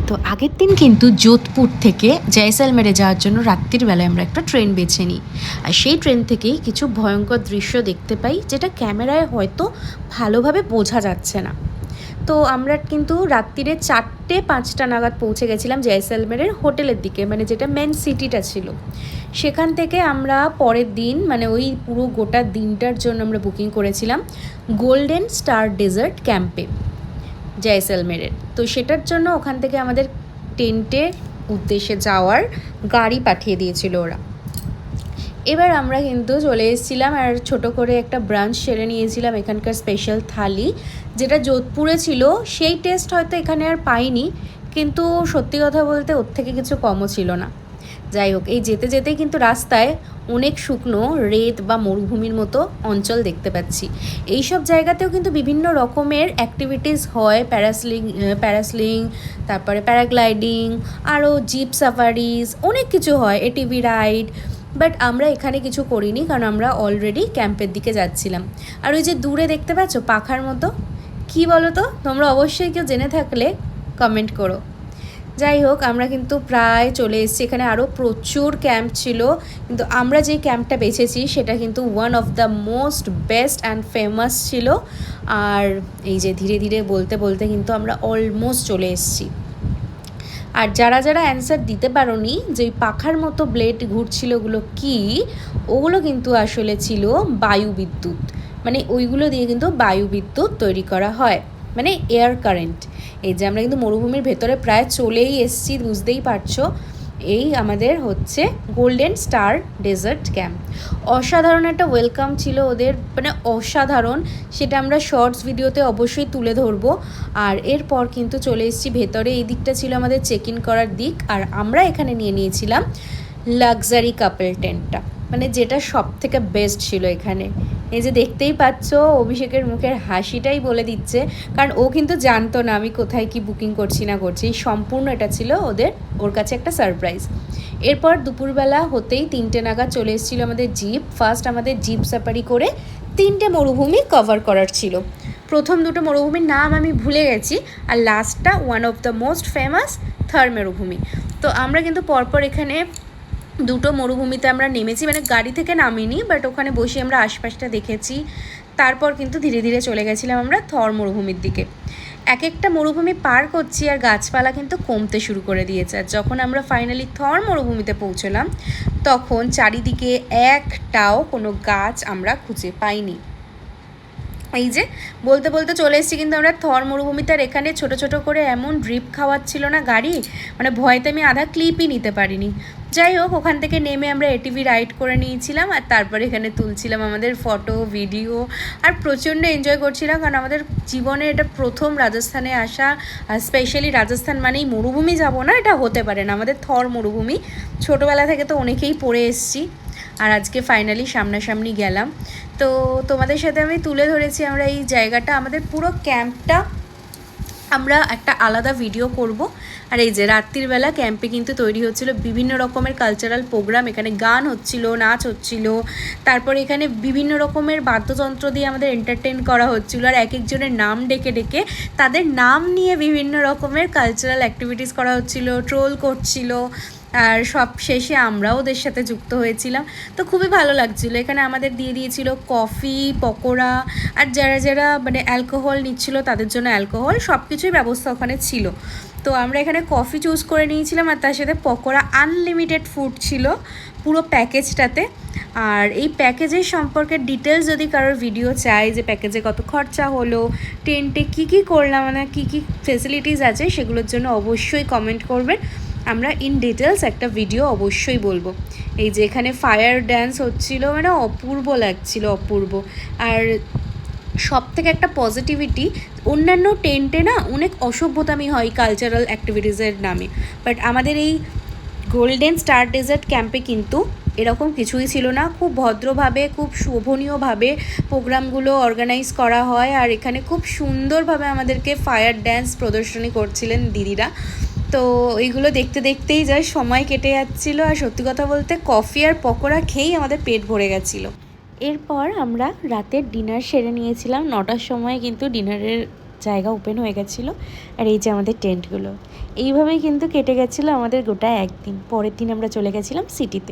তো আগের দিন কিন্তু যোধপুর থেকে জয়সলমেরে যাওয়ার জন্য রাত্রির বেলায় আমরা একটা ট্রেন বেছে নিই। আর সেই ট্রেন থেকেই কিছু ভয়ঙ্কর দৃশ্য দেখতে পাই, যেটা ক্যামেরায় হয়তো ভালোভাবে বোঝা যাচ্ছে না। তো আমরা কিন্তু রাত্রিরে 4টে-5টা নাগাদ পৌঁছে গেছিলাম জয়সলমেরের হোটেলের দিকে, মানে যেটা মেন সিটিটা ছিল। সেখান থেকে আমরা পরের দিন, মানে ওই পুরো গোটা দিনটার জন্য আমরা বুকিং করেছিলাম গোল্ডেন স্টার ডেজার্ট ক্যাম্পে জয়সলমেরের। তো সেটার জন্য ওখান থেকে আমাদের টেন্টের উদ্দেশ্যে যাওয়ার গাড়ি পাঠিয়ে দিয়েছিল ওরা। এবার আমরা কিন্তু চলে এসেছিলাম আর ছোট করে একটা ব্রাঞ্চ সেরে নিয়েছিলাম এখানকার স্পেশাল থালি, যেটা যোধপুরে ছিল। সেই টেস্ট হয়তো এখানে আর পাইনি, কিন্তু সত্যি কথা বলতে ওর থেকে কিছু কমও ছিল না। যাই হোক, এই যেতে যেতেই কিন্তু রাস্তায় অনেক শুকনো রেত বা মরুভূমির মতো অঞ্চল দেখতে পাচ্ছি। এই সব জায়গাতেও কিন্তু বিভিন্ন রকমের অ্যাক্টিভিটিস হয়, প্যারাসিলিং, তারপরে প্যারাগ্লাইডিং, আরও জিপ সাফারিজ, অনেক কিছু হয়, এটিভি রাইড। বাট আমরা এখানে কিছু করিনি, কারণ আমরা অলরেডি ক্যাম্পের দিকে যাচ্ছিলাম। আর ওই যে দূরে দেখতে পাচ্ছ পাখার মতো, কী বলো তো? তোমরা অবশ্যই কেউ জেনে থাকলে কমেন্ট করো। যাই হোক, আমরা কিন্তু প্রায় চলে এসেছি। এখানে আরও প্রচুর ক্যাম্প ছিল, কিন্তু আমরা যে ক্যাম্পটা বেছেছি সেটা কিন্তু one of the most best and famous ছিল। আর এই যে ধীরে ধীরে বলতে বলতে কিন্তু আমরা অলমোস্ট চলে এসেছি। আর যারা যারা অ্যান্সার দিতে পারোনি যে ওই পাখার মতো ব্লেড ঘুরছিল ওগুলো কী, ওগুলো কিন্তু আসলে ছিল বায়ু বিদ্যুৎ। মানে ওইগুলো দিয়ে কিন্তু বায়ু বিদ্যুৎ তৈরি করা হয়, মানে এয়ার কারেন্ট। এই যে আমরা কিন্তু মরুভূমির ভেতরে প্রায় চলেই এসেছি, বুঝতেই পারছো। এই আমাদের হচ্ছে গোল্ডেন স্টার ডেজার্ট ক্যাম্প। অসাধারণ একটা ওয়েলকাম ছিল ওদের, মানে অসাধারণ। সেটা আমরা শর্টস ভিডিওতে অবশ্যই তুলে ধরবো। আর এরপর কিন্তু চলে এসেছি ভেতরে। এই দিকটা ছিল আমাদের চেক ইন করার দিক, আর আমরা এখানে নিয়ে নিয়েছিলাম লাক্সারি কাপল টেন্টটা, মানে যেটা সব থেকে বেস্ট ছিল এখানে। এই যে দেখতেই পাচ্ছ, অভিষেকের মুখের হাসিটাই বলে দিচ্ছে, কারণ ও কিন্তু জানতো না আমি কোথায় কি বুকিং করছি না করছি। সম্পূর্ণ এটা ছিল ওর কাছে একটা সারপ্রাইজ। এরপর দুপুরবেলা হতেই 3টে নাগাদ চলে এসেছিলো আমাদের জিপ। ফার্স্ট আমাদের জিপ সাফারি করে 3টে মরুভূমি কভার করার ছিল। প্রথম 2টো মরুভূমির নাম আমি ভুলে গেছি, আর লাস্টটা one of the most famous Thar মরুভূমি। তো আমরা কিন্তু পরপর এখানে 2টো মরুভূমিতে আমরা নেমেছি, মানে গাড়ি থেকে নামিনি, বাট ওখানে বসে আমরা আশপাশটা দেখেছি। তারপর কিন্তু ধীরে ধীরে চলে গেছিলাম আমরা থর মরুভূমির দিকে। এক একটা মরুভূমি পার করছি আর গাছপালা কিন্তু কমতে শুরু করে দিয়েছে। আর যখন আমরা ফাইনালি থর মরুভূমিতে পৌঁছলাম, তখন চারিদিকে একটাও কোনো গাছ আমরা খুঁজে পাইনি। এই যে বলতে বলতে চলে এসেছি কিন্তু আমরা থর মরুভূমিতে। আর এখানে ছোটো ছোটো করে এমন ড্রিপ খাওয়াচ্ছিল না গাড়ি, মানে ভয়তে আমি আধা ক্লিপই নিতে পারিনি। যাই হোক, ওখান থেকে নেমে আমরা এটিভি রাইড করে নিয়েছিলাম, আর তারপরে এখানে তুলছিলাম আমাদের ফটো ভিডিও, আর প্রচণ্ড এনজয় করছিলাম, কারণ আমাদের জীবনে এটা প্রথম রাজস্থানে আসা। আর স্পেশালি রাজস্থান মানেই মরুভূমি যাব না, এটা হতে পারে না। আমাদের থর মরুভূমি ছোটোবেলা থেকে তো অনেকেই পড়ে এসেছি, আর আজকে ফাইনালি সামনাসামনি গেলাম। তো তোমাদের সাথে আমি তুলে ধরেছি আমরা এই জায়গাটা, আমাদের পুরো ক্যাম্পটা আমরা একটা আলাদা ভিডিও করব। আর এই যে রাত্রির বেলা ক্যাম্পে কিন্তু তৈরি হচ্ছিল বিভিন্ন রকমের কালচারাল প্রোগ্রাম। এখানে গান হচ্ছিল, নাচ হচ্ছিল, তারপরে এখানে বিভিন্ন রকমের বাদ্যযন্ত্র দিয়ে আমাদের এন্টারটেন করা হচ্ছিল। আর এক একজনের নাম ডেকে ডেকে তাদের নাম নিয়ে বিভিন্ন রকমের কালচারাল অ্যাক্টিভিটিস করা হচ্ছিল, ট্রোল করছিল। আর সব শেষে আমরাও ওদের সাথে যুক্ত হয়েছিলাম। তো খুবই ভালো লাগছিলো। এখানে আমাদের দিয়ে দিয়েছিল কফি, পকোড়া, আর যারা যারা মানে অ্যালকোহল নিচ্ছিল তাদের জন্য অ্যালকোহল, সব কিছুই ব্যবস্থা ওখানে ছিল। তো আমরা এখানে কফি চুজ করে নিয়েছিলাম, আর তার সাথে পকোড়া। আনলিমিটেড ফুড ছিল পুরো প্যাকেজটাতে। আর এই প্যাকেজের সম্পর্কে ডিটেলস যদি কারোর ভিডিও চাই, যে প্যাকেজে কত খরচা হলো, টেন্টে কী কী করলাম, মানে কী কী ফেসিলিটিস আছে, সেগুলোর জন্য অবশ্যই কমেন্ট করবেন। আমরা ইন ডিটেলস একটা ভিডিও অবশ্যই বলবো। এই যে এখানে ফায়ার ড্যান্স হচ্ছিল, মানে অপূর্ব লাগছিল, অপূর্ব। আর সব থেকে একটা পজিটিভিটি, অন্যান্য টেন্টে না অনেক অসভ্যতামি হয় কালচারাল অ্যাক্টিভিটিসের নামে, বাট আমাদের এই গোল্ডেন স্টার ডেজার্ট ক্যাম্পে কিন্তু এরকম কিছুই ছিল না। খুব ভদ্রভাবে, খুব শোভনীয়ভাবে প্রোগ্রামগুলো অর্গানাইজ করা হয়। আর এখানে খুব সুন্দরভাবে আমাদেরকে ফায়ার ড্যান্স প্রদর্শনী করছিলেন দিদিরা। তো এইগুলো দেখতে দেখতেই যায় সময় কেটে যাচ্ছিলো। আর সত্যি কথা বলতে কফি আর পকোড়া খেয়েই আমাদের পেট ভরে গেছিলো। এরপর আমরা রাতের ডিনার সেরে নিয়েছিলাম। 9টার সময় কিন্তু ডিনারের জায়গা ওপেন হয়ে গেছিলো। আর এই যে আমাদের টেন্টগুলো, এইভাবেই কিন্তু কেটে গেছিলো আমাদের গোটা একদিন। পরের দিন আমরা চলে গেছিলাম সিটিতে।